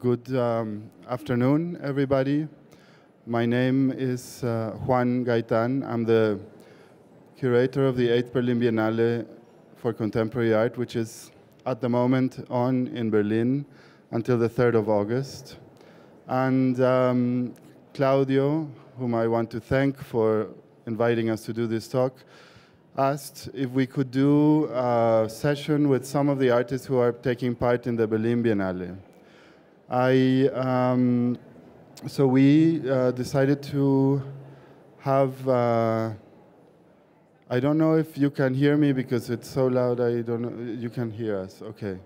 Good afternoon, everybody. My name is Juan Gaitan. I'm the curator of the 8th Berlin Biennale for Contemporary Art, which is at the moment on in Berlin until the 3rd of August. And Claudio, whom I want to thank for inviting us to do this talk, asked if we could do a session with some of the artists who are taking part in the Berlin Biennale. So we decided to have, I don't know if you can hear me because it's so loud, I don't know, you can hear us, okay.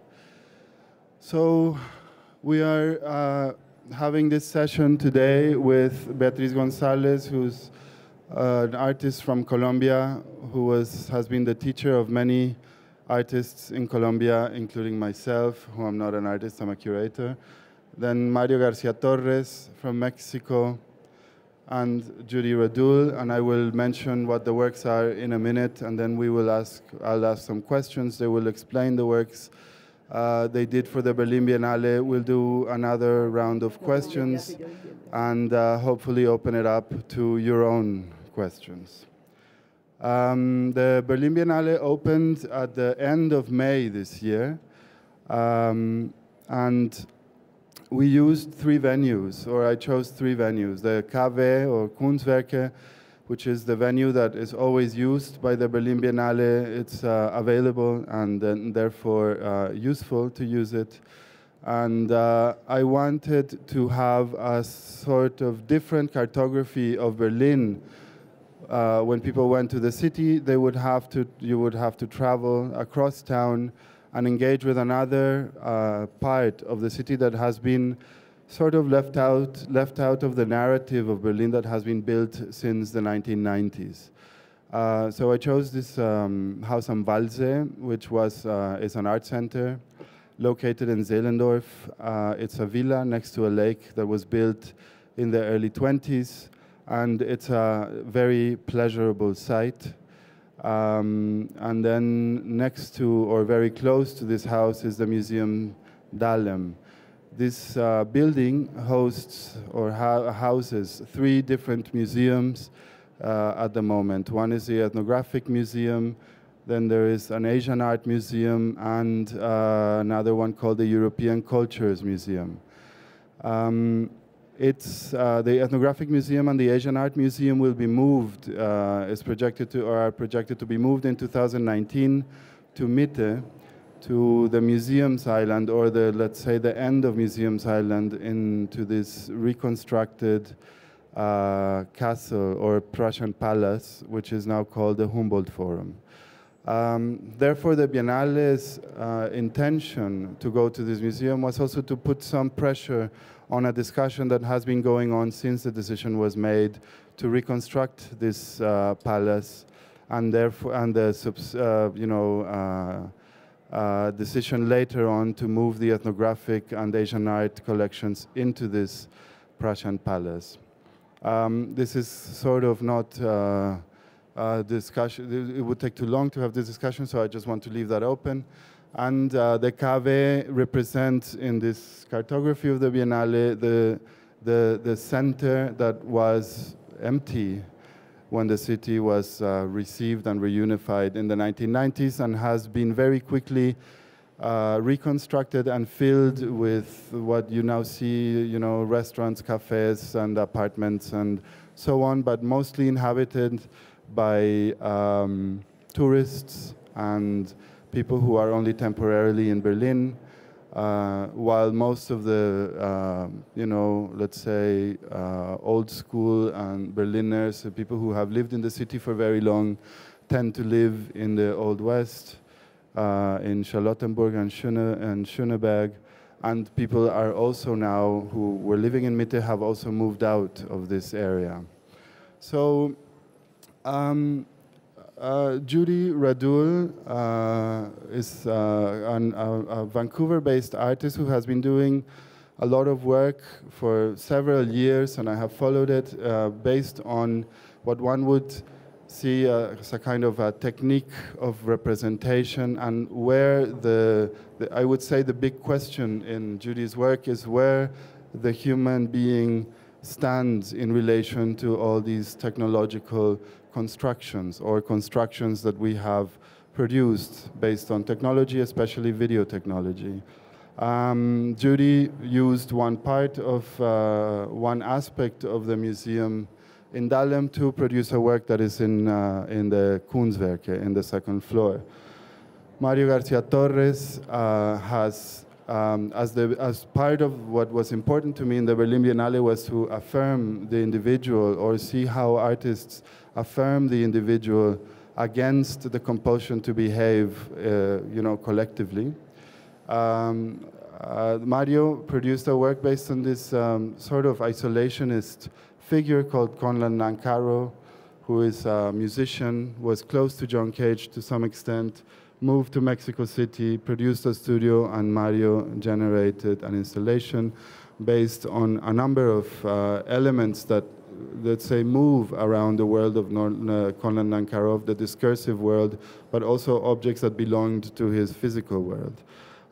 So we are having this session today with Beatriz Gonzalez, who's an artist from Colombia who has been the teacher of many artists in Colombia, including myself, who I'm not an artist, I'm a curator. Then Mario Garcia Torres from Mexico, and Judy Radul, and I will mention what the works are in a minute, and then I'll ask some questions. They will explain the works they did for the Berlin Biennale. We'll do another round of questions, and hopefully open it up to your own questions. The Berlin Biennale opened at the end of May this year, and we used three venues, or I chose three venues. The KW, or Kunstwerke, which is the venue that is always used by the Berlin Biennale. It's available and therefore useful to use it. And I wanted to have a sort of different cartography of Berlin. When people went to the city, you would have to travel across town and engage with another part of the city that has been sort of left out of the narrative of Berlin that has been built since the 1990s. So I chose this Haus am Waldsee, which is an art center located in Zehlendorf. It's a villa next to a lake that was built in the early 20s, and it's a very pleasurable site. And then next to, or very close to this house, is the Museum Dahlem. This building hosts or houses three different museums at the moment. One is the Ethnographic Museum, then there is an Asian Art Museum, and another one called the European Cultures Museum. The Ethnographic Museum and the Asian Art Museum will be moved, are projected to be moved in 2019 to Mitte, to the Museums Island, or let's say the end of Museums Island, into this reconstructed castle or Prussian palace, which is now called the Humboldt Forum. Therefore, the Biennale's intention to go to this museum was also to put some pressure on a discussion that has been going on since the decision was made to reconstruct this palace, and therefore, the decision later on to move the ethnographic and Asian art collections into this Prussian palace. This is sort of not a discussion. It would take too long to have this discussion, so I just want to leave that open. And the KW represents, in this cartography of the Biennale, the center that was empty when the city was received and reunified in the 1990s, and has been very quickly reconstructed and filled with what you now see, restaurants, cafes, and apartments, and so on, but mostly inhabited by tourists and people who are only temporarily in Berlin, while most of the, let's say, old school and Berliners, people who have lived in the city for very long, tend to live in the Old West, in Charlottenburg and Schöneberg, and people are also now, who were living in Mitte, have also moved out of this area. So, Judy Radul is a Vancouver-based artist who has been doing a lot of work for several years, and I have followed it based on what one would see as a kind of a technique of representation, and where I would say the big question in Judy's work is where the human being stands in relation to all these technological constructions or constructions that we have produced based on technology, especially video technology. Judy used one part of one aspect of the museum in Dahlem to produce a work that is in the Kunstwerke, in the second floor. Mario Garcia Torres has, as part of what was important to me in the Berlin Biennale, was to affirm the individual, or see how artists affirm the individual against the compulsion to behave, collectively. Mario produced a work based on this sort of isolationist figure called Conlan Nancaro, who is a musician, was close to John Cage to some extent, moved to Mexico City, produced a studio, and Mario generated an installation based on a number of elements that, let's say, move around the world of Conlan Nancaro, the discursive world, but also objects that belonged to his physical world.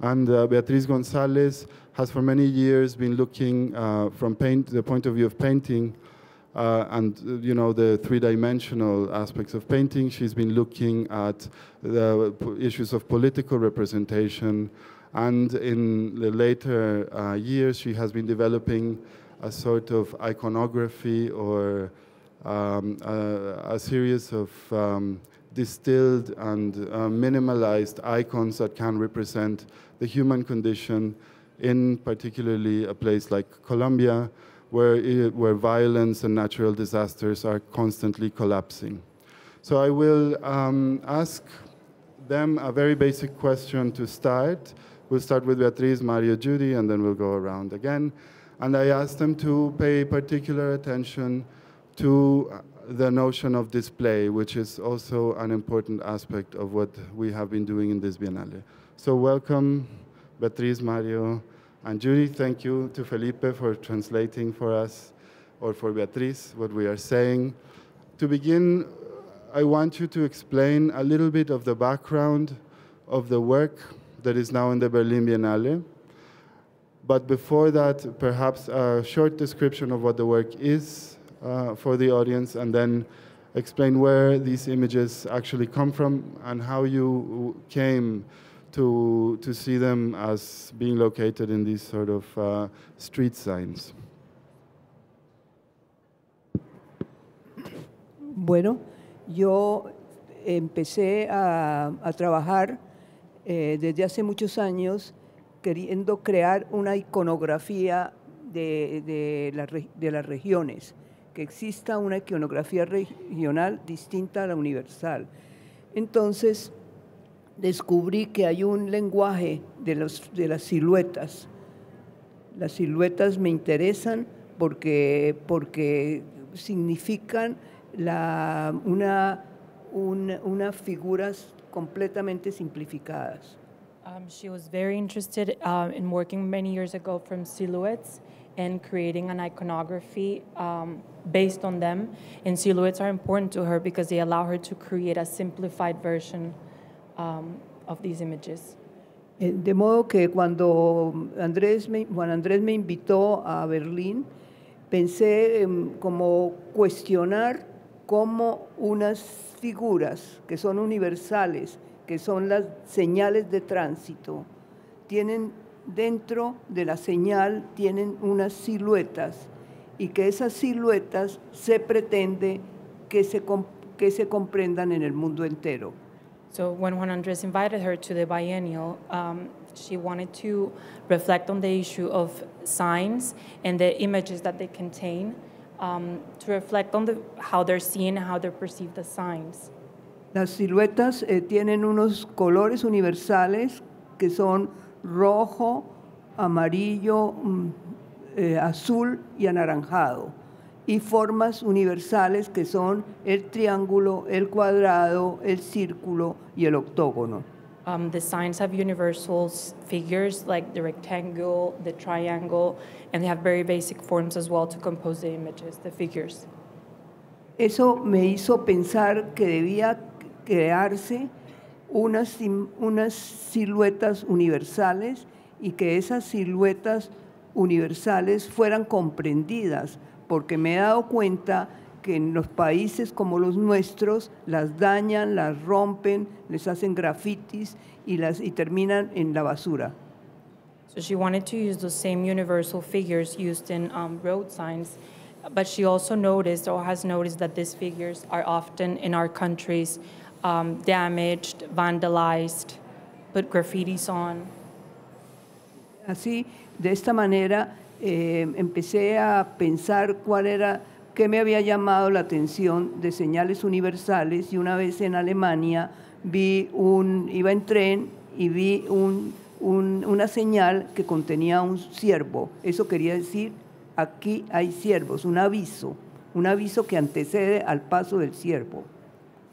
And Beatriz Gonzalez has for many years been looking from the point of view of painting and the three-dimensional aspects of painting. She's been looking at the issues of political representation, and in the later years she has been developing a sort of iconography, or a series of distilled and minimalized icons that can represent the human condition in particularly a place like Colombia, where violence and natural disasters are constantly collapsing. So I will ask them a very basic question to start. We'll start with Beatriz, Mario, Judy, and then we'll go around again. And I asked them to pay particular attention to the notion of display, which is also an important aspect of what we have been doing in this Biennale. So welcome, Beatriz, Mario, and Judy. Thank you to Felipe for translating for us, or for Beatriz, what we are saying. To begin, I want you to explain a little bit of the background of the work that is now in the Berlin Biennale. But before that, perhaps a short description of what the work is for the audience, and then explain where these images actually come from and how you came to see them as being located in these sort of street signs. Bueno, yo empecé a trabajar desde hace muchos años queriendo crear una iconografía de las regiones, que exista una iconografía regional distinta a la universal. Entonces, descubrí que hay un lenguaje de las siluetas. Las siluetas me interesan porque significan unas figuras completamente simplificadas. She was very interested in working many years ago from silhouettes and creating an iconography based on them. And silhouettes are important to her because they allow her to create a simplified version of these images. De modo que cuando Juan Andrés me invitó a Berlín, pensé como cuestionar cómo unas figuras que son universales, que son las señales de tránsito, tienen dentro de la señal tienen unas siluetas, y que esas siluetas se pretende que se comprendan en el mundo entero. So when Juan Andrés invited her to the biennial, she wanted to reflect on the issue of signs and the images that they contain, to reflect on how they're seen and how they're perceived as signs. Las siluetas tienen unos colores universales que son rojo, amarillo, azul y anaranjado, y formas universales que son el triángulo, el cuadrado, el círculo y el octógono. The signs have universal figures like the rectangle, the triangle, and they have very basic forms as well to compose the images, the figures. Eso me hizo pensar que debía crearse unas siluetas universales y que esas siluetas universales fueran comprendidas, porque me he dado cuenta que en los países como los nuestros las dañan, las rompen, les hacen grafitis y terminan en la basura. So she wanted to use those same universal figures used in road signs, but she also noticed or has noticed that these figures are often in our countries damaged, vandalized, put graffitis on. Así, de esta manera, empecé a pensar qué me había llamado la atención de señales universales, y una vez en Alemania iba en tren y vi una señal que contenía un ciervo. Eso quería decir, aquí hay ciervos, un aviso que antecede al paso del ciervo.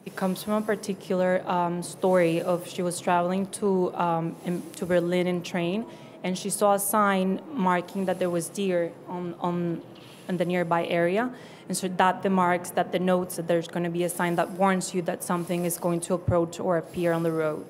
It comes from a particular story of she was traveling to Berlin in train, and she saw a sign marking that there was deer on the nearby area, and so that denotes that there's going to be a sign that warns you that something is going to approach or appear on the road.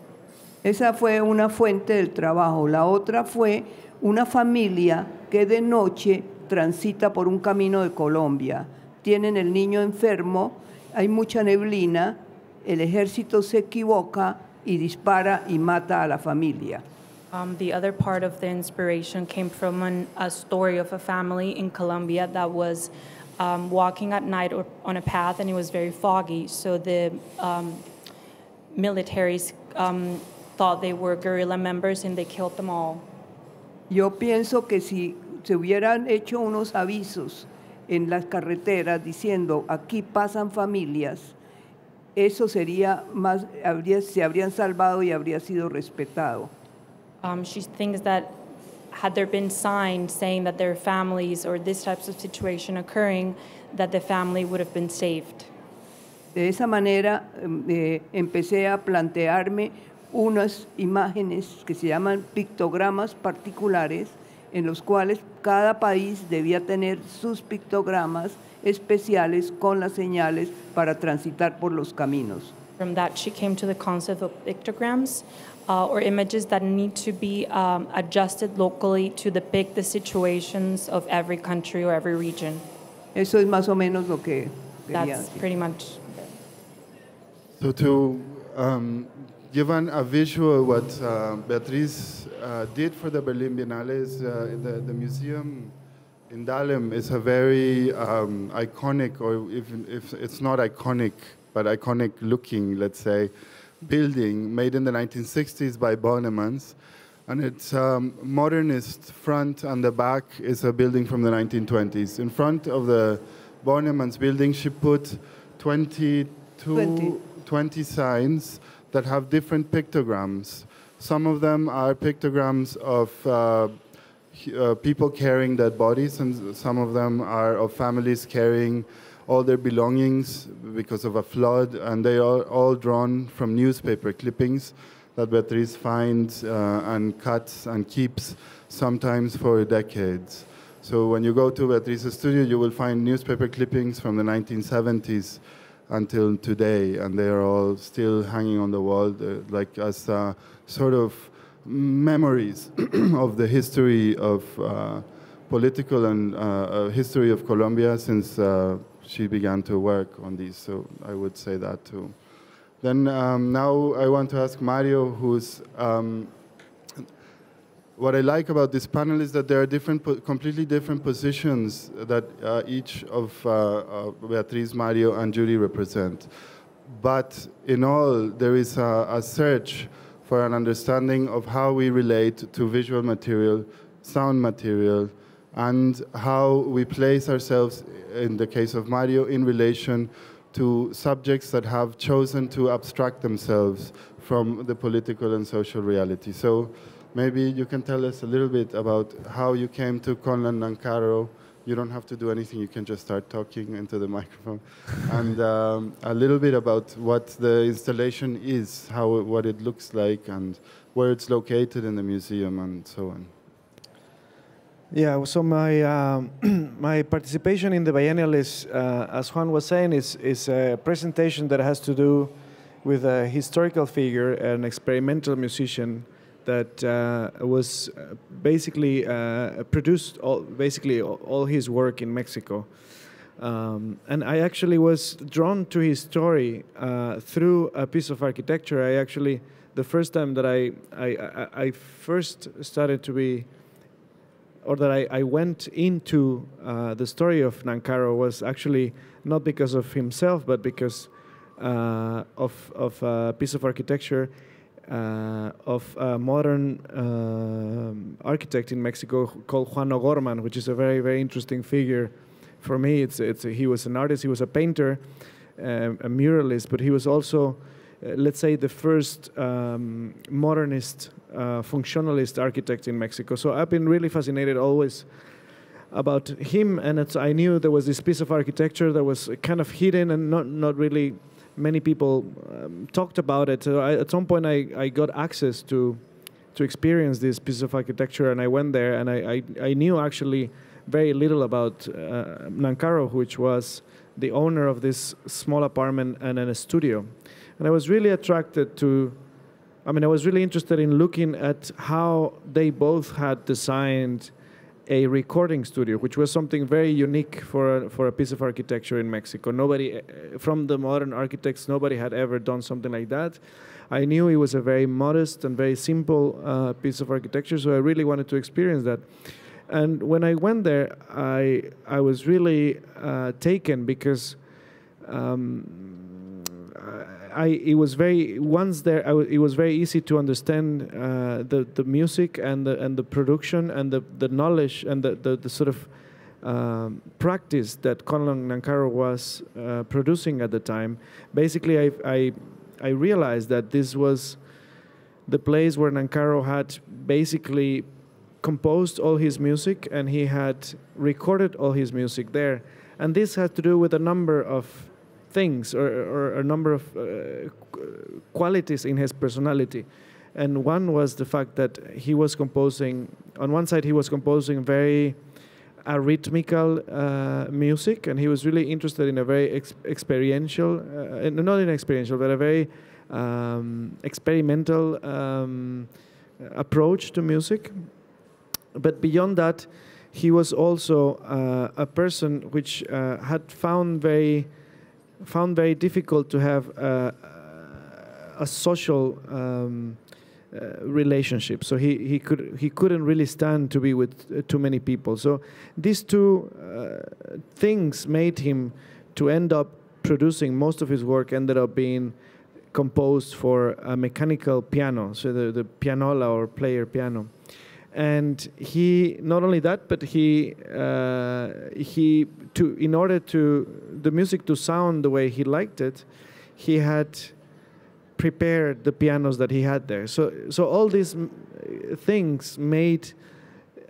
Esa fue una fuente del trabajo. La otra fue una familia que de noche transita por un camino de Colombia. Tienen el niño enfermo, hay mucha neblina, el ejército se equivoca y dispara y mata a la familia. The other part of the inspiration came from a story of a family in Colombia that was walking at night on a path, and it was very foggy. So the militaries thought they were guerrilla members, and they killed them all. Yo pienso que si se hubieran hecho unos avisos en las carreteras diciendo aquí pasan familias, eso sería más, se habrían salvado y habría sido respetado. She thinks that had there been signs saying that there are families or this types of situation occurring, that the family would have been saved. De esa manera empecé a plantearme unas imágenes que se llaman pictogramas particulares, en los cuales cada país debía tener sus pictogramas especiales con las señales para transitar por los caminos. From that, she came to the concept of pictograms, or images that need to be adjusted locally to depict the situations of every country or every region. Eso es más o menos lo que quería That's decir. pretty much. So to give a visual what Beatriz did for the Berlin Biennale is the museum in Dahlem is a very iconic, or if it's not iconic, but iconic looking, let's say, building made in the 1960s by Bornemanns. And its modernist front and the back is a building from the 1920s. In front of the Bornemanns building, she put 20 signs that have different pictograms. Some of them are pictograms of people carrying dead bodies, and some of them are of families carrying all their belongings because of a flood, and they are all drawn from newspaper clippings that Beatriz finds and cuts and keeps sometimes for decades. So when you go to Beatriz's studio, you will find newspaper clippings from the 1970s until today, and they are all still hanging on the wall, like as sort of memories of the history of political and history of Colombia since she began to work on these. So I would say that too. Then now I want to ask Mario, who's what I like about this panel is that there are completely different positions that each of Beatriz, Mario, and Judy represent. But in all, there is a search for an understanding of how we relate to visual material, sound material, and how we place ourselves, in the case of Mario, in relation to subjects that have chosen to abstract themselves from the political and social reality. So maybe you can tell us a little bit about how you came to Conland and Caro. You don't have to do anything, you can just start talking into the microphone. And a little bit about what the installation is, what it looks like, and where it's located in the museum, and so on. Yeah, so my my participation in the Biennale is, as Juan was saying, is a presentation that has to do with a historical figure, an experimental musician that was basically produced basically all his work in Mexico. And I actually was drawn to his story through a piece of architecture. I actually, the first time that I first started to be, or that I went into the story of Nancaro was actually not because of himself, but because of a piece of architecture of a modern architect in Mexico called Juan O'Gorman, which is a very, very interesting figure for me. He was an artist, he was a painter, a muralist, but he was also, let's say, the first modernist, functionalist architect in Mexico. So I've been really fascinated always about him, and I knew there was this piece of architecture that was kind of hidden and not really many people talked about it. So at some point I got access to experience this piece of architecture, and I went there, and I knew actually very little about Nancaro, which was the owner of this small apartment and a studio. And I was really attracted to, I was really interested in looking at how they both had designed a recording studio, which was something very unique for a piece of architecture in Mexico. Nobody, from the modern architects, nobody had ever done something like that. I knew it was a very modest and very simple piece of architecture, so I really wanted to experience that. And when I went there, I was really taken because it was very it was very easy to understand the music and the production and the knowledge and the sort of practice that Conlon Nancaro was producing at the time. Basically, I realized that this was the place where Nancaro had basically composed all his music, and he had recorded all his music there. And this had to do with a number of things or a number of qualities in his personality. And one was the fact that he was composing, on one side he was composing very arrhythmical music, and he was really interested in a very experiential, not in experiential, but a very experimental approach to music. But beyond that, he was also a person which had found very difficult to have a social relationship. So he couldn't really stand to be with too many people. So these two things made him to end up producing most of his work ended up being composed for a mechanical piano, so the pianola or player piano. And he, not only that, but in order to the music to sound the way he liked it, he had prepared the pianos that he had there. So all these things made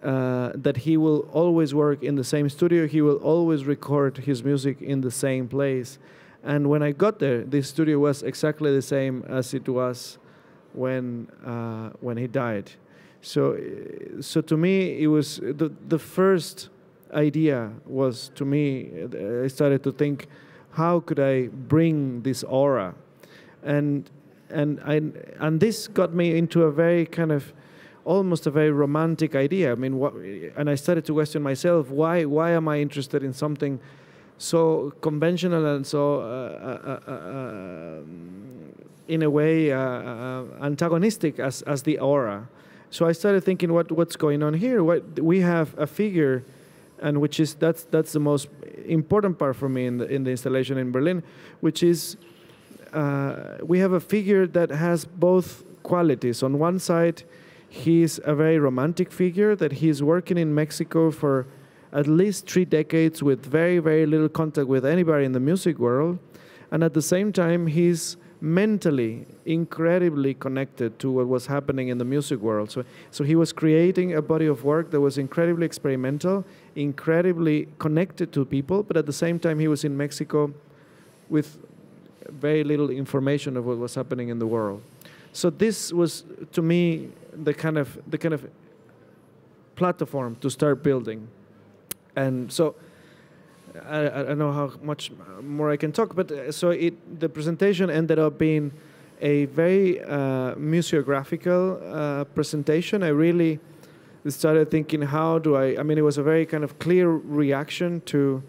that he will always work in the same studio. He will always record his music in the same place. And when I got there, this studio was exactly the same as it was when he died. So to me, it was the first idea was, to me, I started to think, how could I bring this aura, and this got me into a very kind of almost a very romantic idea. And I started to question myself, why am I interested in something so conventional and so in a way antagonistic as the aura? So I started thinking, what's going on here? We have a figure, and that's the most important part for me in the installation in Berlin, which is we have a figure that has both qualities. On one side, he's a very romantic figure that he's working in Mexico for at least 3 decades with very, very little contact with anybody in the music world, and at the same time, he's mentally incredibly connected to what was happening in the music world. So he was creating a body of work that was incredibly experimental, incredibly connected to people, but at the same time he was in Mexico with very little information of what was happening in the world. So this was, to me, the kind of platform to start building. And so I don't know how much more I can talk, but so the presentation ended up being a very museographical presentation. I really started thinking, how do I mean, it was a very kind of clear reaction to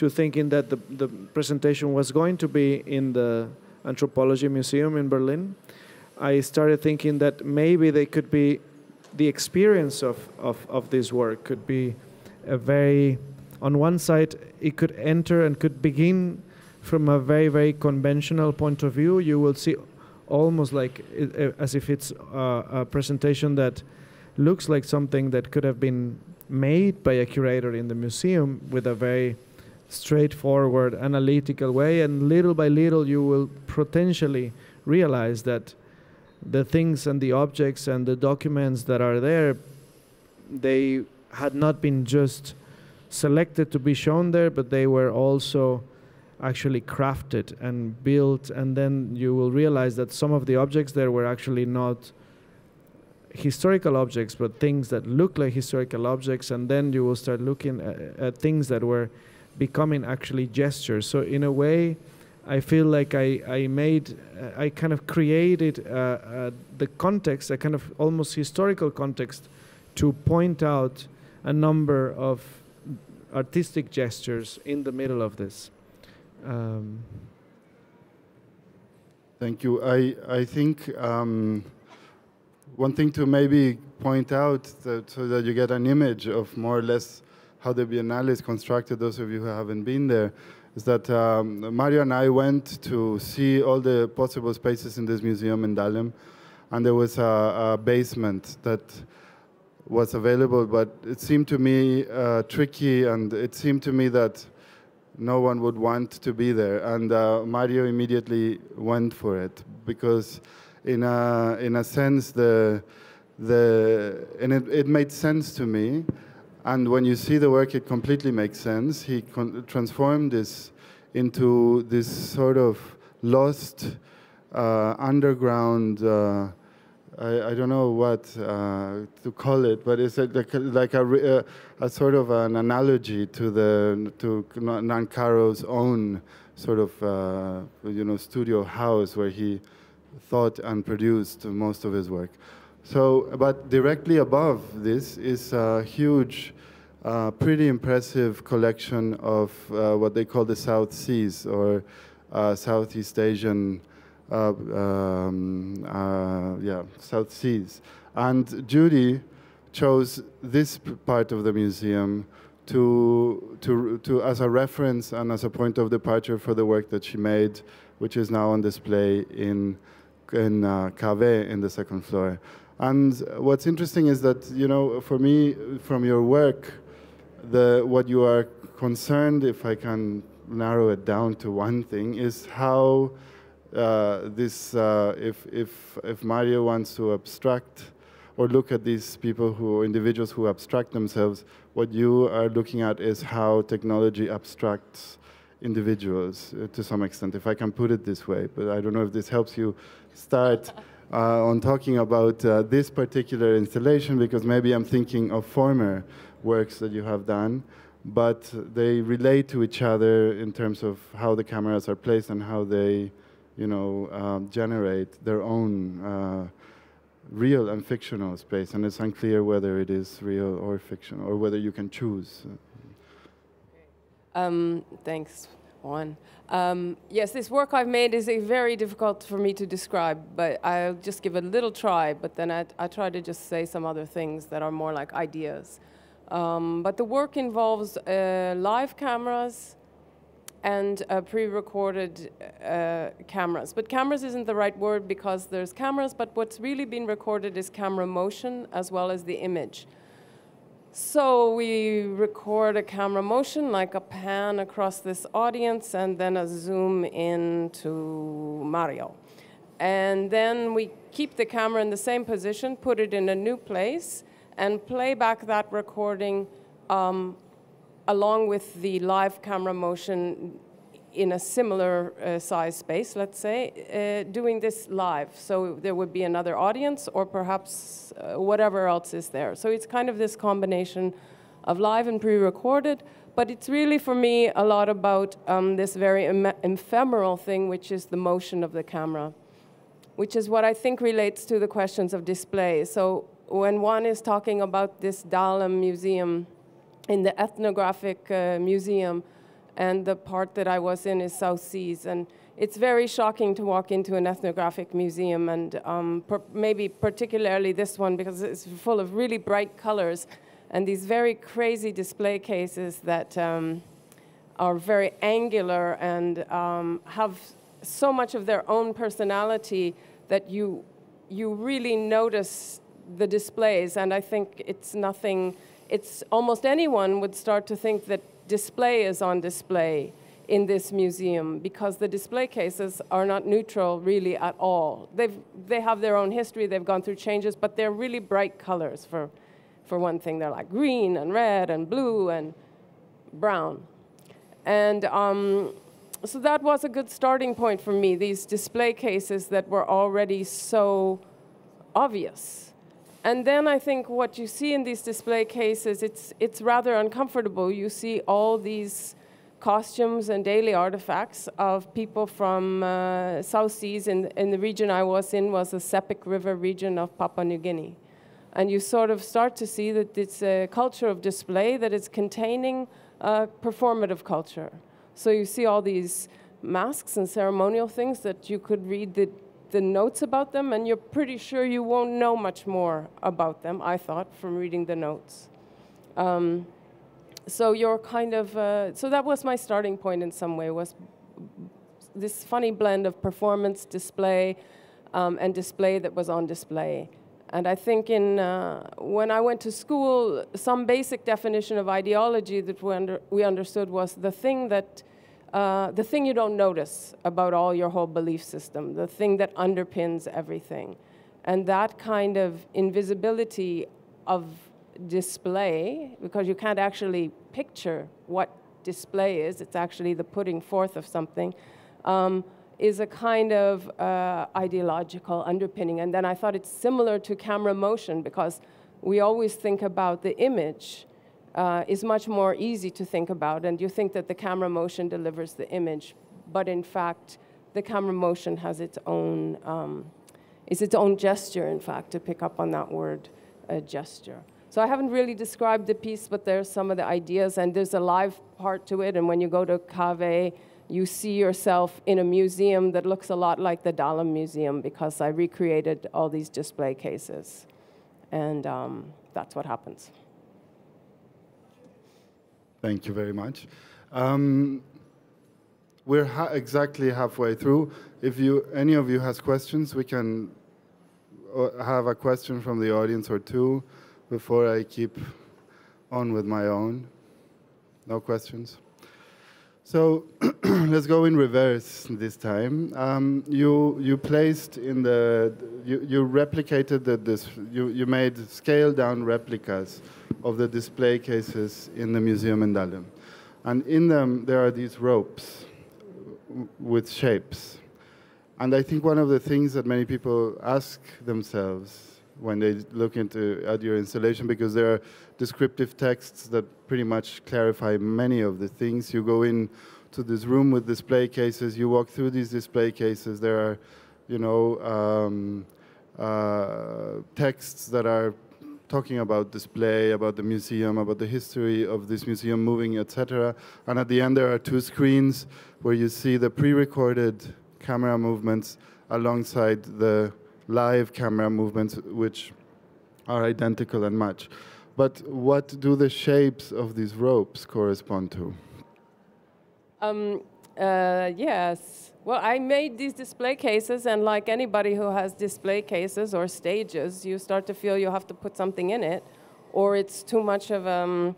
thinking that the presentation was going to be in the Anthropology Museum in Berlin. I started thinking that maybe they could be, the experience of this work could be a very, on one side, it could enter and could begin from a very, very conventional point of view. You will see almost like, as if it's a presentation that looks like something that could have been made by a curator in the museum with a very straightforward, analytical way, and little by little you will potentially realize that the things and the objects and the documents that are there, they had not been just selected to be shown there, but they were also actually crafted and built, and then you will realize that some of the objects there were actually not historical objects, but things that look like historical objects, and then you will start looking at things that were becoming actually gestures. So in a way, I feel like I kind of created the context, a kind of almost historical context, to point out a number of artistic gestures in the middle of this. Thank you. I think one thing to maybe point out, so that you get an image of more or less how the Biennale is constructed, those of you who haven't been there, is that Mario and I went to see all the possible spaces in this museum in Dahlem, and there was a basement that was available, but it seemed to me tricky, and it seemed to me that no one would want to be there. And Mario immediately went for it, because in a sense, it made sense to me. And when you see the work, it completely makes sense. He transformed this into this sort of lost underground, I don't know what to call it, but it's like a sort of an analogy to Nancaro's own sort of studio house where he thought and produced most of his work. So, but directly above this is a huge, pretty impressive collection of what they call the South Seas, or Southeast Asian, South Seas. And Judy chose this part of the museum to as a reference and as a point of departure for the work that she made, which is now on display in Cave in the second floor. And what's interesting is that, for me, from your work, what you are concerned, if I can narrow it down to one thing, is how if Mario wants to abstract or look at these people individuals who abstract themselves, what you are looking at is how technology abstracts individuals to some extent, if I can put it this way. But I don't know if this helps you start on talking about this particular installation, because maybe I'm thinking of former works that you have done, but they relate to each other in terms of how the cameras are placed and how they, generate their own real and fictional space. And it's unclear whether it is real or fiction, or whether you can choose. Thanks, Juan. Yes, this work I've made is very difficult for me to describe, but I'll just give it a little try, but then I try to just say some other things that are more like ideas. But the work involves live cameras and pre-recorded cameras. But cameras isn't the right word, because there's cameras, but what's really been recorded is camera motion as well as the image. So we record a camera motion, like a pan across this audience, and then a zoom in to Mario. And then we keep the camera in the same position, put it in a new place, and play back that recording along with the live camera motion in a similar size space, let's say, doing this live. So there would be another audience or perhaps whatever else is there. So it's kind of this combination of live and pre-recorded, but it's really for me a lot about this very ephemeral thing, which is the motion of the camera, which is what I think relates to the questions of display. So when Juan is talking about this Dahlem museum in the ethnographic museum, and the part that I was in is South Seas, and it's very shocking to walk into an ethnographic museum, and maybe particularly this one because it's full of really bright colors and these very crazy display cases that are very angular and have so much of their own personality that you really notice the displays. And I think it's almost anyone would start to think that display is on display in this museum because the display cases are not neutral really at all. They have their own history, they've gone through changes, but they're really bright colors for one thing. They're like green and red and blue and brown. And so that was a good starting point for me, these display cases that were already so obvious. And then I think what you see in these display cases, it's rather uncomfortable. You see all these costumes and daily artifacts of people from South Seas in the region I was in was the Sepik River region of Papua New Guinea. And you sort of start to see that it's a culture of display that is containing performative culture. So you see all these masks and ceremonial things that you could read the notes about them, and you're pretty sure you won't know much more about them, I thought, from reading the notes. So you're kind of, so that was my starting point in some way, was this funny blend of performance, display, and display that was on display. And I think when I went to school, some basic definition of ideology that we understood was the thing you don't notice about all your whole belief system, the thing that underpins everything. And that kind of invisibility of display, because you can't actually picture what display is, it's actually the putting forth of something, is a kind of ideological underpinning. And then I thought it's similar to camera motion, because we always think about the image is much more easy to think about, and you think that the camera motion delivers the image, but in fact, the camera motion has its own, is its own gesture, in fact, to pick up on that word, gesture. So I haven't really described the piece, but there's some of the ideas, and there's a live part to it, and when you go to Cave, you see yourself in a museum that looks a lot like the Dahlem Museum, because I recreated all these display cases, and that's what happens. Thank you very much. We're exactly halfway through. If any of you has questions, we can have a question from the audience or two before I keep on with my own. No questions? So let's go in reverse this time. You placed in you replicated you made scaled down replicas of the display cases in the museum in Dahlem. And in them, there are these ropes with shapes. And I think one of the things that many people ask themselves when they look at your installation, because there are descriptive texts that pretty much clarify many of the things. You go in to this room with display cases, you walk through these display cases, there are, texts that are talking about display, about the museum, about the history of this museum moving, etc. And at the end, there are two screens where you see the pre-recorded camera movements alongside the live camera movements, which are identical and match. But what do the shapes of these ropes correspond to? Yes. Well, I made these display cases, and like anybody who has display cases or stages, you start to feel you have to put something in it, or it's too much of a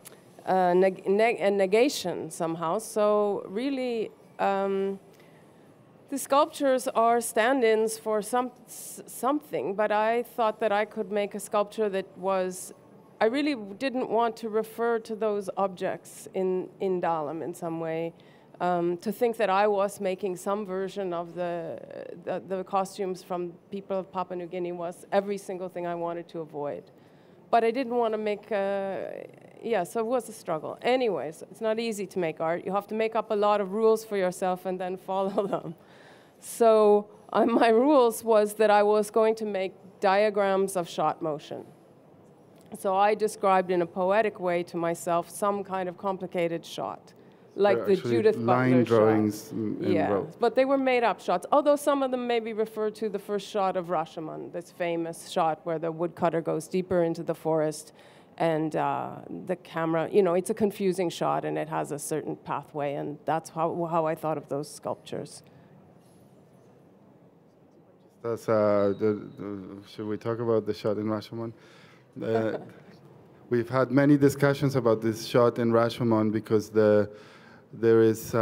negation somehow. So really, the sculptures are stand-ins for something, but I thought that I could make a sculpture that was, I really didn't want to refer to those objects in Dahlem in some way. To think that I was making some version of the costumes from people of Papua New Guinea was every single thing I wanted to avoid. But I didn't want to make, yeah, so it was a struggle. Anyways, it's not easy to make art. You have to make up a lot of rules for yourself and then follow them. So my rules was that I was going to make diagrams of shot motion. So I described in a poetic way to myself some kind of complicated shot, like the Judith Butler drawings shot. Yeah, but they were made-up shots, although some of them maybe refer to the first shot of Rashomon, this famous shot where the woodcutter goes deeper into the forest and the camera, you know, it's a confusing shot and it has a certain pathway, and that's how I thought of those sculptures. That's, should we talk about the shot in Rashomon? We've had many discussions about this shot in Rashomon because there is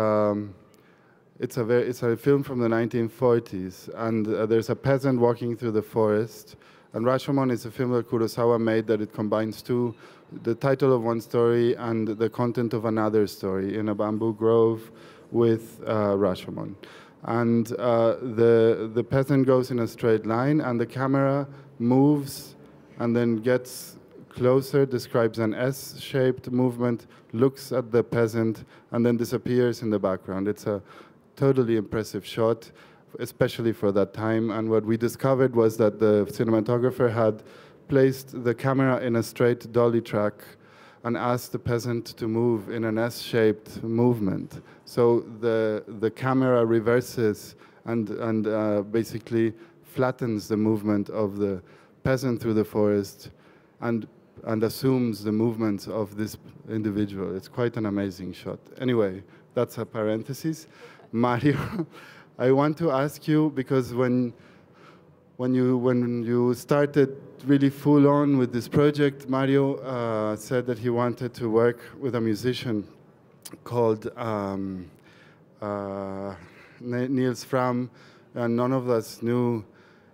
it's a film from the 1940s, and there's a peasant walking through the forest. And Rashomon is a film that Kurosawa made that it combines the title of one story and the content of another story in a bamboo grove with Rashomon. And the peasant goes in a straight line, and the camera moves and then gets closer, describes an S-shaped movement, looks at the peasant, and then disappears in the background. It's a totally impressive shot, especially for that time. And what we discovered was that the cinematographer had placed the camera in a straight dolly track and asked the peasant to move in an S-shaped movement. So the camera reverses and basically flattens the movement of the peasant through the forest and assumes the movements of this individual. It's quite an amazing shot. Anyway, that's a parenthesis. Mario, I want to ask you, because when you started really full on with this project, Mario said that he wanted to work with a musician called Niels Fram, and none of us knew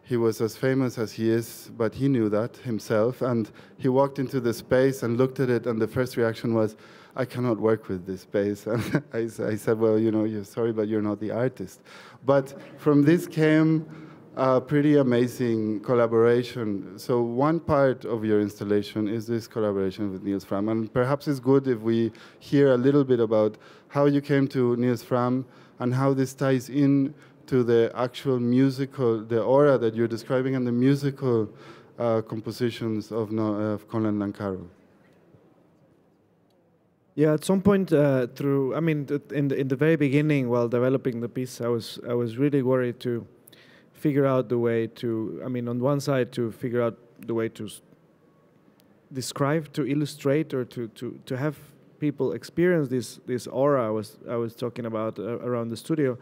he was as famous as he is, but he knew that himself. And he walked into the space and looked at it, and the first reaction was, I cannot work with this space. And I said, well, you know, you're sorry, but you're not the artist. But from this came a pretty amazing collaboration. So one part of your installation is this collaboration with Niels Fram. And perhaps it's good if we hear a little bit about how you came to Niels Fram and how this ties in to the actual musical, the aura that you're describing, and the musical compositions of Conlan Nankaro. Yeah, at some point through, I mean, in the very beginning, while developing the piece, I was really worried to figure out the way to, I mean, on one side to figure out the way to describe, to illustrate, or to have people experience this aura I was talking about around the studio.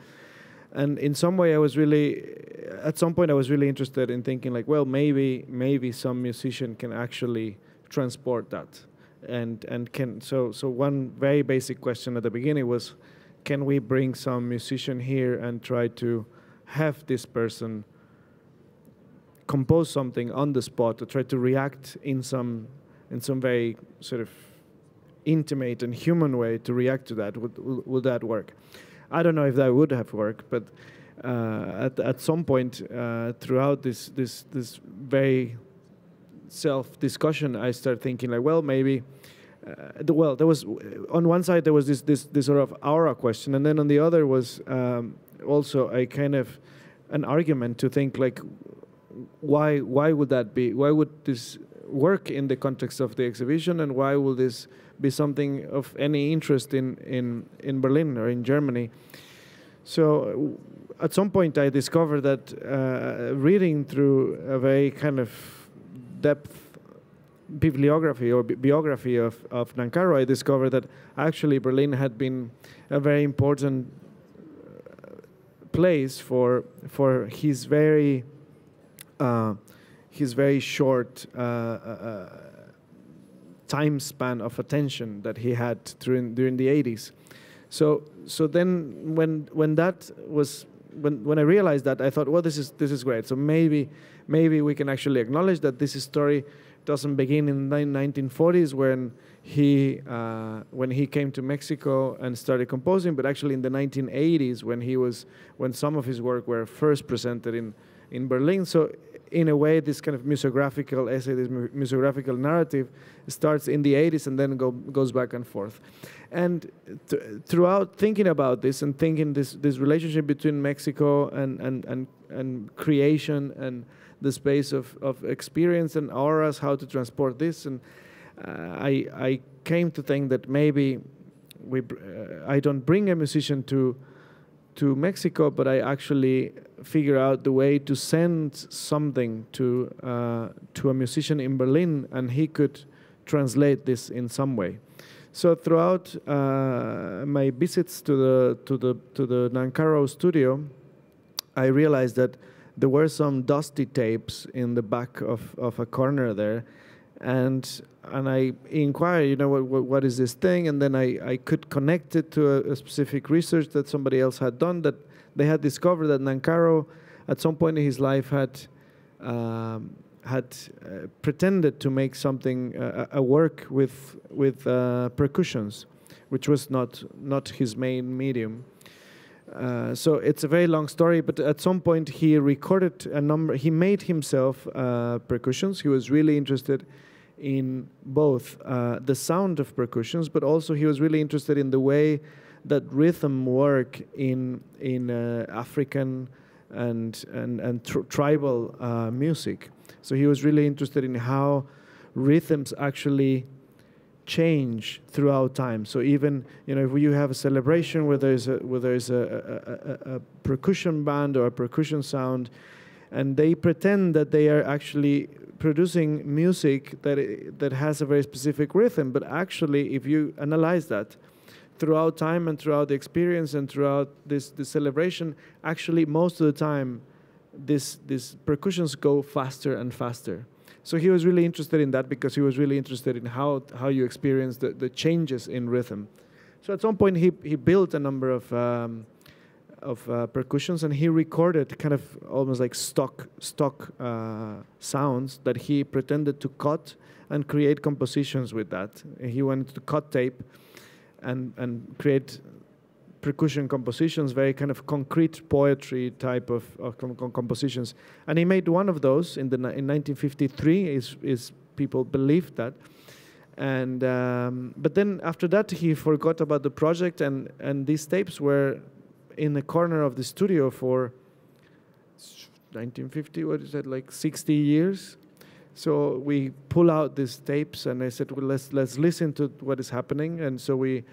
And in some way, at some point, I was really interested in thinking like, well, maybe some musician can actually transport that, and can. So one very basic question at the beginning was, can we bring some musician here and try to have this person compose something on the spot, to try to react in some very sort of intimate and human way to react to that? Would that work? I don't know if that would have worked, but at some point throughout this very self-discussion, I started thinking like, well, maybe, well, there was on one side there was this sort of aura question, and then on the other was also a kind of an argument to think like, why would that be? Why would this work in the context of the exhibition, and why will this be something of any interest in Berlin or in Germany? So at some point I discovered that reading through a very kind of depth bibliography or biography of Nankaro, I discovered that actually Berlin had been a very important place for his very short time span of attention that he had during the 80s. So then when I realized that, I thought, well, this is great. So maybe we can actually acknowledge that this story doesn't begin in the 1940s when he came to Mexico and started composing, but actually in the 1980s when some of his work were first presented in Berlin. So in a way, this kind of museographical essay, this museographical narrative starts in the 80s and then goes back and forth. And throughout thinking about this and thinking this relationship between Mexico and creation and the space of experience and auras, how to transport this, and I came to think that maybe I don't bring a musician to Mexico, but I actually figure out the way to send something to a musician in Berlin, and he could translate this in some way. So throughout my visits to the Nancaro studio, I realized that there were some dusty tapes in the back of a corner there, and I inquired, what is this thing? And then I could connect it to a specific research that somebody else had done, that they had discovered that Nancaro, at some point in his life, had pretended to make something, a work with percussions, which was not his main medium. So it's a very long story, but at some point he recorded a number. He made himself percussions. He was really interested in both the sound of percussions, but also he was really interested in the way that rhythm work in African and tribal music. So he was really interested in how rhythms actually change throughout time. So even if you have a celebration where there's a percussion band or a percussion sound, and they pretend that they are actually producing music that has a very specific rhythm, but actually, if you analyze that throughout time and throughout the experience and throughout this celebration, actually most of the time, these percussions go faster and faster. So he was really interested in that because he was really interested in how you experience the changes in rhythm. So at some point he built a number of percussions, and he recorded kind of almost like stock sounds that he pretended to cut and create compositions with that. He wanted to cut tape and create percussion compositions, very kind of concrete poetry type of compositions. And he made one of those in 1953. Is people believed that, and but then after that he forgot about the project, and these tapes were in the corner of the studio for 1950. What is that, like 60 years? So we pull out these tapes, and I said, well, let's listen to what is happening. And so we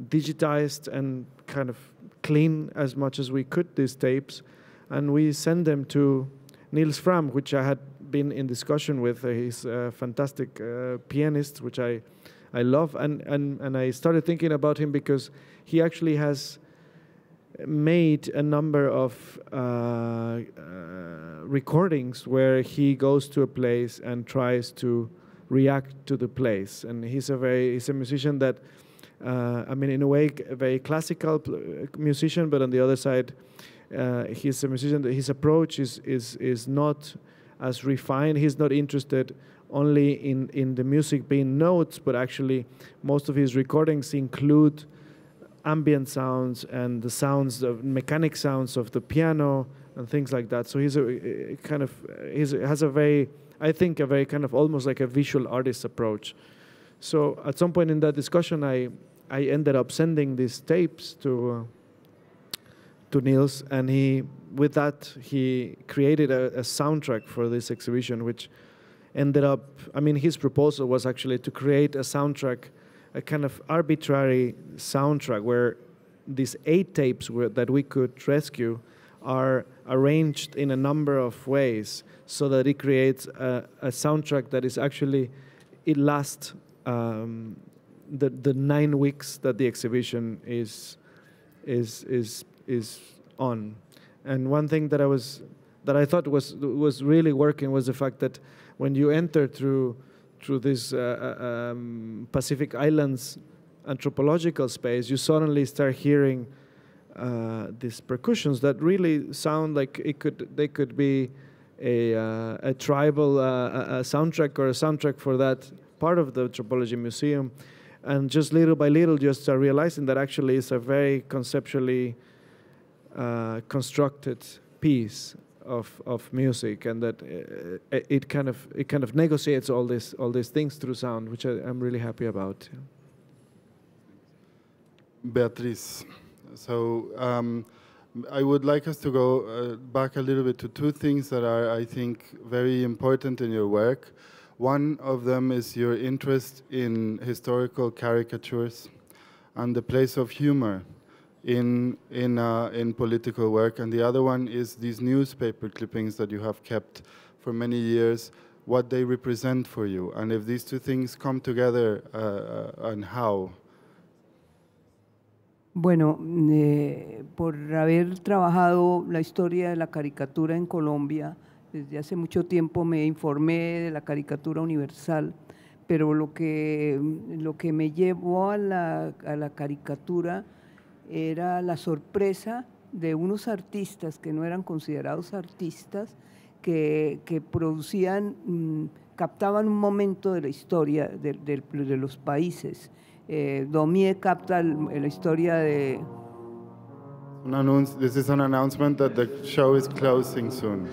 digitized and kind of clean as much as we could these tapes, and we sent them to Niels Fram, which I had been in discussion with. He's a fantastic pianist, which I love, and I started thinking about him because he actually has made a number of recordings where he goes to a place and tries to react to the place, and he's a musician that in a way, a very classical musician, but on the other side, he's a musician that his approach is not as refined. He's not interested only in the music being notes, but actually most of his recordings include ambient sounds and the sounds of mechanic sounds of the piano and things like that. So he's has a very kind of almost like a visual artist approach. So at some point in that discussion, I ended up sending these tapes to Niels, and with that he created a soundtrack for this exhibition, which ended up, his proposal was actually to create a soundtrack, a kind of arbitrary soundtrack where these 8 tapes that we could rescue are arranged in a number of ways so that it creates a soundtrack that is actually, it lasts the 9 weeks that the exhibition is on. And one thing that I thought was really working was the fact that when you enter through this Pacific Islands anthropological space, you suddenly start hearing these percussions that really sound like they could be a tribal a soundtrack or a soundtrack for that part of the Anthropology Museum. And just little by little, just realizing that actually it's a very conceptually constructed piece of music, and that it kind of negotiates all these things through sound, which I'm really happy about. Beatriz, so I would like us to go back a little bit to two things that are, I think, very important in your work. One of them is your interest in historical caricatures and the place of humor in political work, and the other one is these newspaper clippings that you have kept for many years, what they represent for you, and if these two things come together, and how. Bueno, por haber trabajado la historia de la caricatura en Colombia, desde hace mucho tiempo me informé de la caricatura universal, pero lo que me llevó a la caricatura era la sorpresa de unos artistas que no eran considerados artistas, que producían, captaban un momento de la historia de los países. Daumier capta la historia de... This is an announcement that the show is closing soon.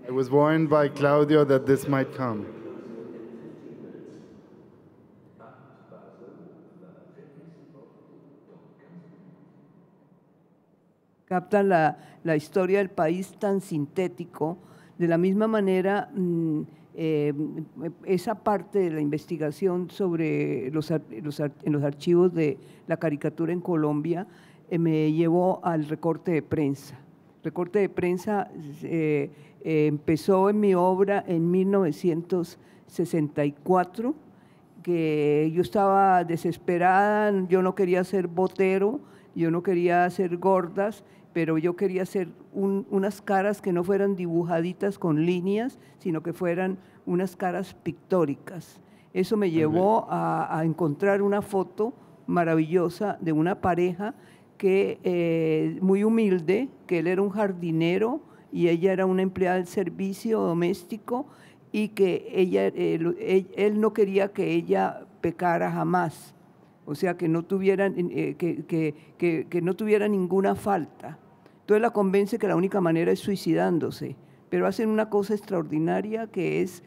I was warned by Claudio that this might come. Captan la historia del país tan sintético, de la misma manera esa parte de la investigación sobre en los archivos de la caricatura en Colombia me llevó al recorte de prensa. El recorte de prensa empezó en mi obra en 1964, que yo estaba desesperada, yo no quería ser botero, yo no quería hacer gordas, pero yo quería hacer unas caras que no fueran dibujaditas con líneas, sino que fueran unas caras pictóricas. Eso me llevó a encontrar una foto maravillosa de una pareja que muy humilde, que él era un jardinero y ella era una empleada del servicio doméstico, y que él no quería que ella pecara jamás, o sea, que no tuviera, que no tuviera ninguna falta. Entonces la convence que la única manera es suicidándose, pero hacen una cosa extraordinaria, que es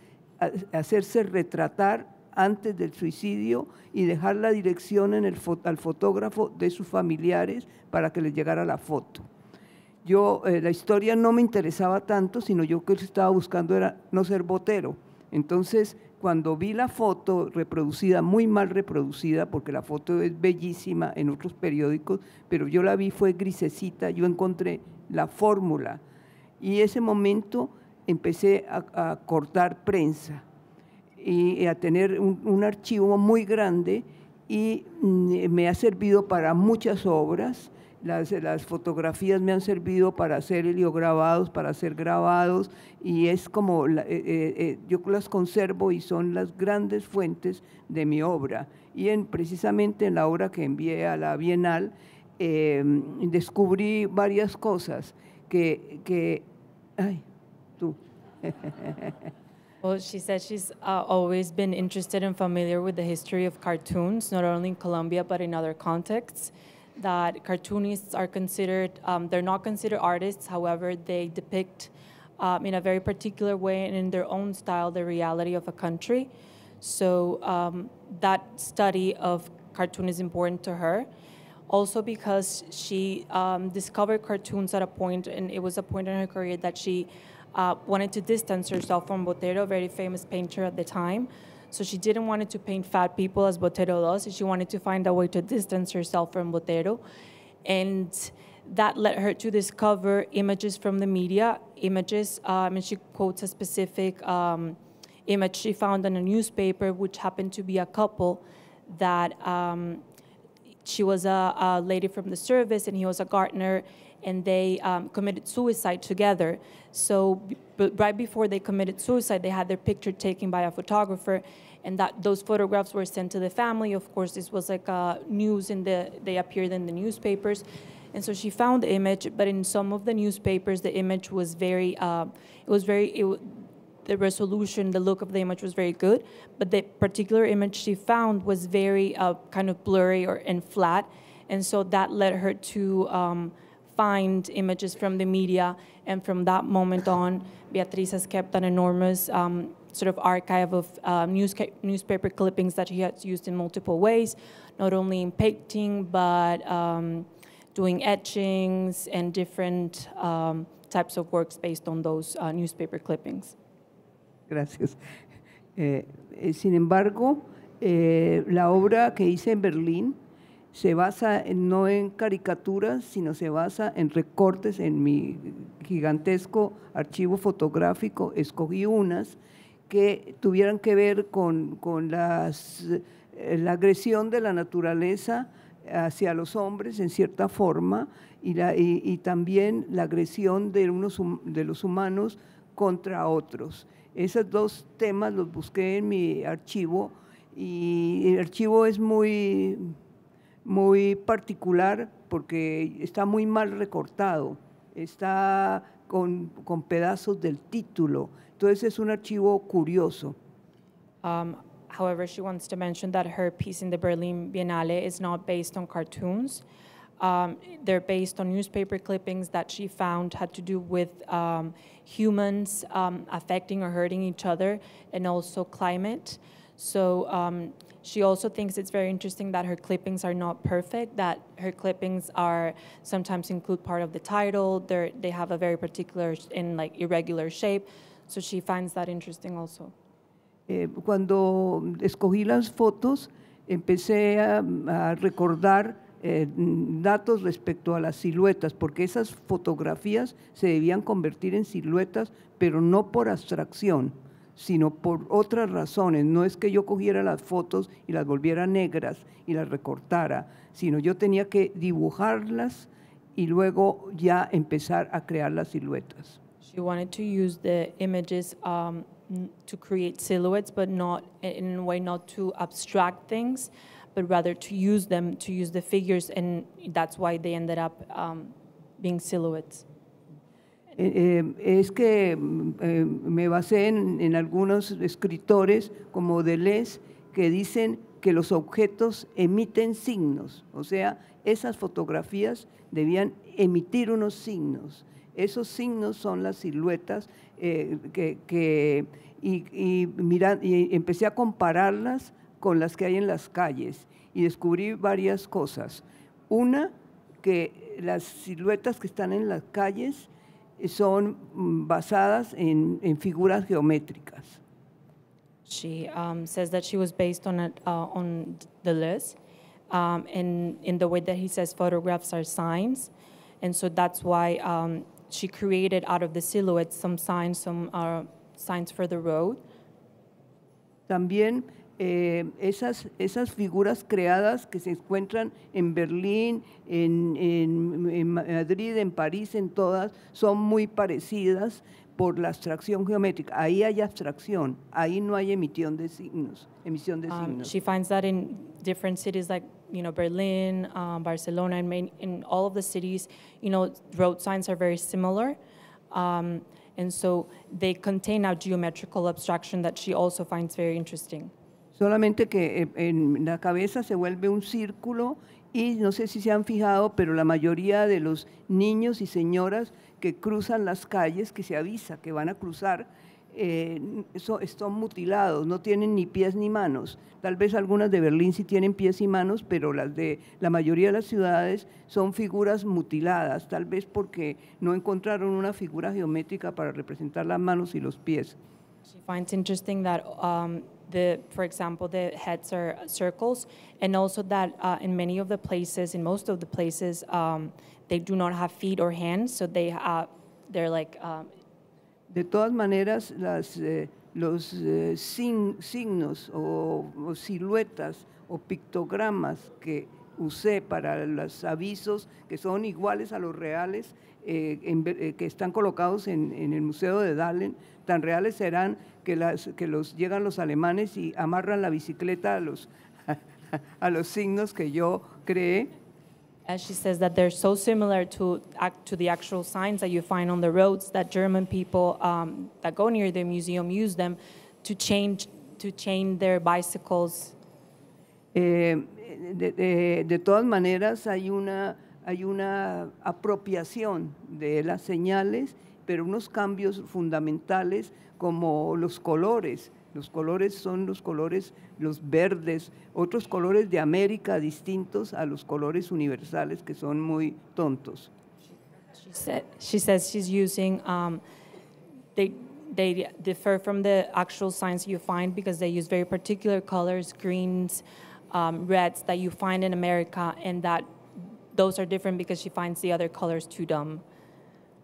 hacerse retratar antes del suicidio y dejar la dirección al fotógrafo de sus familiares para que les llegara la foto. Yo, la historia no me interesaba tanto, sino yo que estaba buscando era no ser botero. Entonces, cuando vi la foto reproducida, muy mal reproducida, porque la foto es bellísima en otros periódicos, pero yo la vi, fue grisecita, yo encontré la fórmula. Y ese momento empecé a cortar prensa y a tener un archivo muy grande, y me ha servido para muchas obras. Las fotografías me han servido para hacer heliograbados, para hacer grabados, y es como, yo las conservo y son las grandes fuentes de mi obra. Y precisamente en la obra que envié a la Biennale, descubrí varias cosas que ay, tú. Well, she said she's always been interested and familiar with the history of cartoons, not only in Colombia, but in other contexts. That cartoonists are considered, they're not considered artists, however, they depict in a very particular way and in their own style the reality of a country. So that study of cartoon is important to her. Also because she discovered cartoons at a point, and it was a point in her career that she wanted to distance herself from Botero, a very famous painter at the time. So she didn't want to paint fat people as Botero does. She wanted to find a way to distance herself from Botero. And that led her to discover images from the media, images, and she quotes a specific image she found in a newspaper, which happened to be a couple that she was a lady from the service and he was a gardener, and they committed suicide together. So right before they committed suicide, they had their picture taken by a photographer, and those photographs were sent to the family. Of course, this was like news, and they appeared in the newspapers. And so she found the image, but in some of the newspapers, the image was very, the resolution, the look of the image was very good, but the particular image she found was very kind of blurry and flat. And so that led her to find images from the media. And from that moment on, Beatriz has kept an enormous sort of archive of newspaper clippings that she has used in multiple ways, not only in painting, but doing etchings and different types of works based on those newspaper clippings. Gracias. Sin embargo, la obra que hice en Berlín se basa no en caricaturas, sino se basa en recortes. En mi gigantesco archivo fotográfico escogí unas que tuvieran que ver con la agresión de la naturaleza hacia los hombres en cierta forma y también la agresión de los humanos contra otros. Esos dos temas los busqué en mi archivo y el archivo es muy particular porque está muy mal recortado, está con pedazos del título, entonces es un archivo curioso. However, she wants to mention that her piece in the Berlin Biennale is not based on cartoons. They're based on newspaper clippings that she found had to do with humans affecting or hurting each other and also climate. So she also thinks it's very interesting that her clippings are not perfect, that her clippings are sometimes include part of the title. They have a very particular and like irregular shape. So she finds that interesting also. Cuando escogí las fotos, empecé a recordar datos respecto a las siluetas, porque esas fotografías se debían convertir en siluetas, pero no por abstracción, sino por otras razones. No es que yo cogiera las fotos y las volviera negras y las recortara, sino yo tenía que dibujarlas y luego ya empezar a crear las siluetas. She wanted to use the images to create silhouettes, but not in a way not to abstract things, but rather to use them, to use the figures, and that's why they ended up being silhouettes. Es que me basé en algunos escritores como Deleuze que dicen que los objetos emiten signos, o sea, esas fotografías debían emitir unos signos. Esos signos son las siluetas y empecé a compararlas con las que hay en las calles y descubrí varias cosas. Una, que las siluetas que están en las calles son basadas en figuras geométricas. She says that she was based on Deleuze, and in the way that he says photographs are signs, and so that's why she created out of the silhouettes some signs for the road. También esas figuras creadas que se encuentran en Berlín, en Madrid, en París, en todas, son muy parecidas por la abstracción geométrica. Ahí hay abstracción, ahí no hay emisión de signos. She finds that in different cities like Berlin, Barcelona, and in all of the cities, road signs are very similar. And so they contain a geometrical abstraction that she also finds very interesting. Solamente que en la cabeza se vuelve un círculo y no sé si se han fijado, pero la mayoría de los niños y señoras que cruzan las calles, que se avisa que van a cruzar, están mutilados, no tienen ni pies ni manos. Tal vez algunas de Berlín sí tienen pies y manos, pero las de la mayoría de las ciudades son figuras mutiladas, tal vez porque no encontraron una figura geométrica para representar las manos y los pies. She finds interesting that for example, the heads are circles, and also that in most of the places, they do not have feet or hands, so they're like. De todas maneras, los signos o siluetas o pictogramas que usé para los avisos, que son iguales a los reales, que están colocados en el Museo de Dahlem, tan reales serán que llegan los alemanes y amarran la bicicleta a los signos que yo creé. As she says that they're so similar to the actual signs that you find on the roads that German people that go near the museum use them to chain their bicycles. De todas maneras, hay una apropiación de las señales, pero unos cambios fundamentales como los colores. Los colores son los colores, los verdes, otros colores de América distintos a los colores universales que son muy tontos. She says she's using, they differ from the actual signs you find because they use very particular colors, greens, reds that you find in America, and that those are different because she finds the other colors too dumb.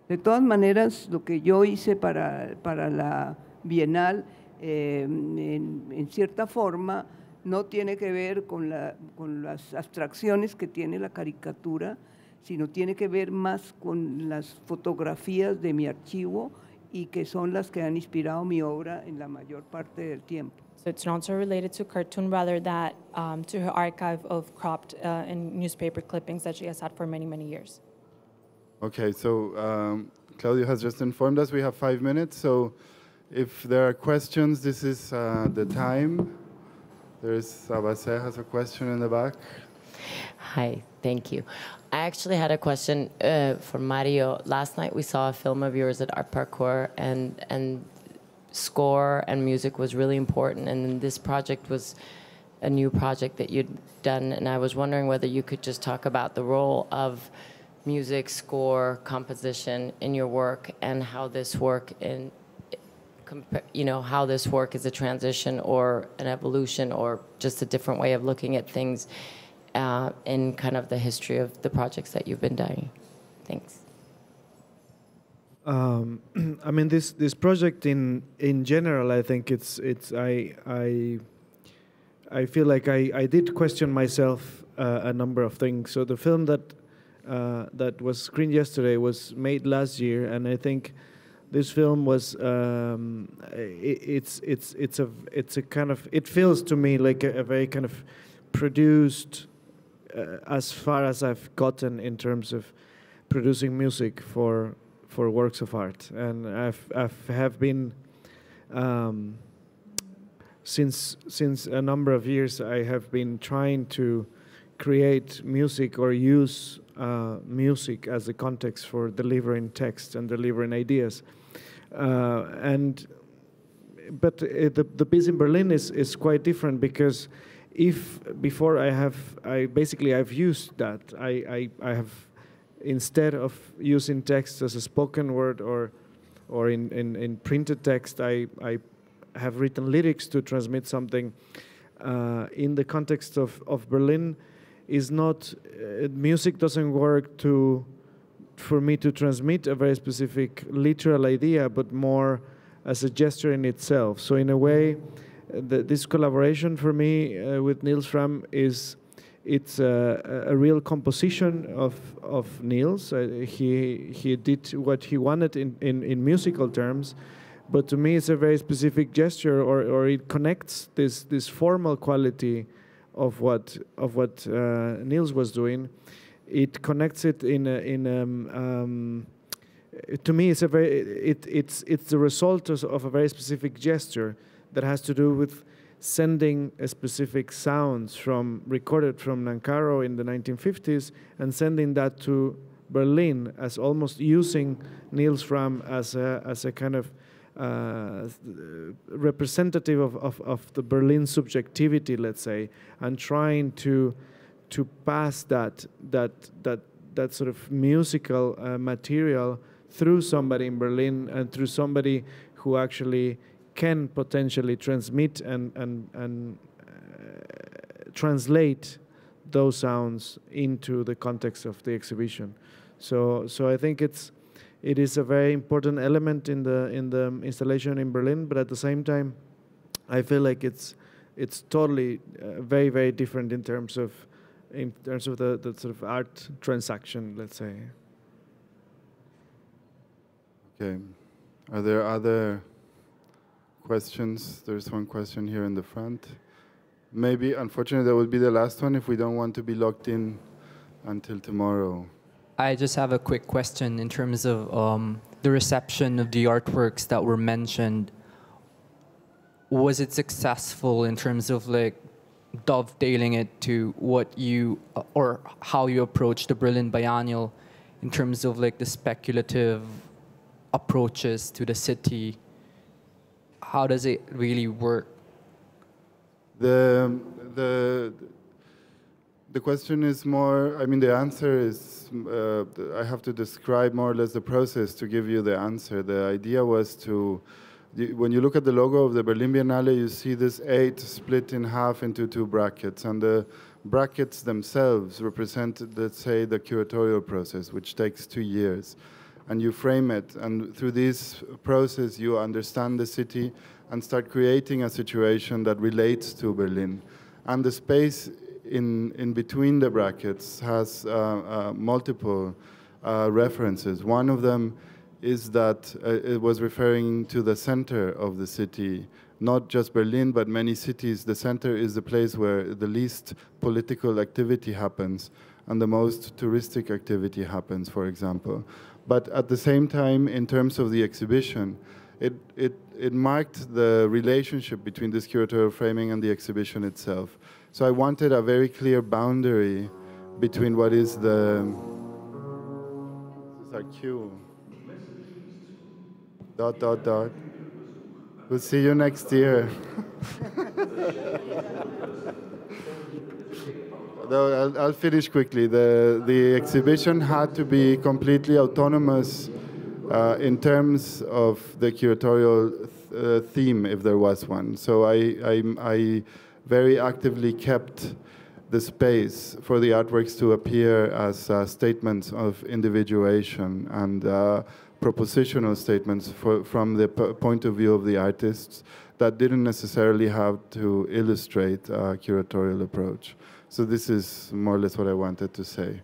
De todas maneras, lo que yo hice para la Bienal, en cierta forma, no tiene que ver con las abstracciones que tiene la caricatura, sino tiene que ver más con las fotografías de mi archivo y que son las que han inspirado mi obra en la mayor parte del tiempo. So it's not so related to cartoon, rather that to her archive of cropped and newspaper clippings that she has had for many, many years. Okay, so Claudio has just informed us we have 5 minutes, so if there are questions, this is the time. There's Abase has a question in the back. Hi, thank you. I actually had a question for Mario. Last night we saw a film of yours at Art Parkour, and score and music was really important, and this project was a new project that you'd done, and I was wondering whether you could just talk about the role of music, score, composition in your work, and how this work how this work is a transition or an evolution or just a different way of looking at things in kind of the history of the projects that you've been doing. Thanks. I mean, this project in general, I think I feel like I did question myself a number of things. So the film that was screened yesterday was made last year, and I think this film was it's a kind of, it feels to me like a very kind of produced as far as I've gotten in terms of producing music for works of art, and I've been since a number of years I have been trying to create music or use music as a context for delivering text and delivering ideas, but the piece in Berlin is quite different, because if before I've used that, I have, instead of using text as a spoken word or in printed text, I have written lyrics to transmit something. In the context of Berlin, is not music doesn't work for me to transmit a very specific literal idea, but more as a gesture in itself. So in a way, this collaboration for me with Niels Fram it's a real composition of Niels. He did what he wanted in musical terms, but to me it's a very specific gesture, or it connects this formal quality of what Niels was doing. It connects it to me it's the result of a very specific gesture that has to do with sending a specific sounds recorded from Nancaro in the 1950s and sending that to Berlin, as almost using Niels Fram as a kind of representative of the Berlin subjectivity, let's say, and trying to pass that sort of musical material through somebody in Berlin and through somebody who actually can potentially transmit and translate those sounds into the context of the exhibition. So I think it is a very important element in the installation in Berlin, but at the same time, I feel like it's totally very, very different in terms of the sort of art transaction, let's say. Okay, are there other questions? There's one question here in the front. Maybe, unfortunately, that would be the last one if we don't want to be locked in until tomorrow. I just have a quick question in terms of the reception of the artworks that were mentioned. Was it successful in terms of like dovetailing it to what you, or how you approach the Berlin Biennial in terms of like the speculative approaches to the city? How does it really work? The question is more, I mean, the answer is, I have to describe more or less the process to give you the answer. The idea was to, when you look at the logo of the Berlin Biennale, you see this 8 split in half into 2 brackets, and the brackets themselves represent, let's say, the curatorial process, which takes 2 years. And you frame it, and through this process, you understand the city and start creating a situation that relates to Berlin. And the space in between the brackets has multiple references. One of them is that it was referring to the center of the city, not just Berlin, but many cities. The center is the place where the least political activity happens and the most touristic activity happens, for example. But at the same time, in terms of the exhibition, it marked the relationship between this curatorial framing and the exhibition itself. So I wanted a very clear boundary between what is the... This is our cue. ... We'll see you next year. No, I'll finish quickly. The exhibition had to be completely autonomous in terms of the curatorial theme, if there was one. So I very actively kept the space for the artworks to appear as statements of individuation and propositional statements from the point of view of the artists that didn't necessarily have to illustrate a curatorial approach. So this is more or less what I wanted to say.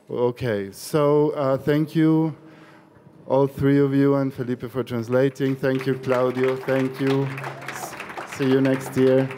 Okay, so thank you, all 3 of you, and Felipe for translating. Thank you, Claudio. Thank you. See you next year.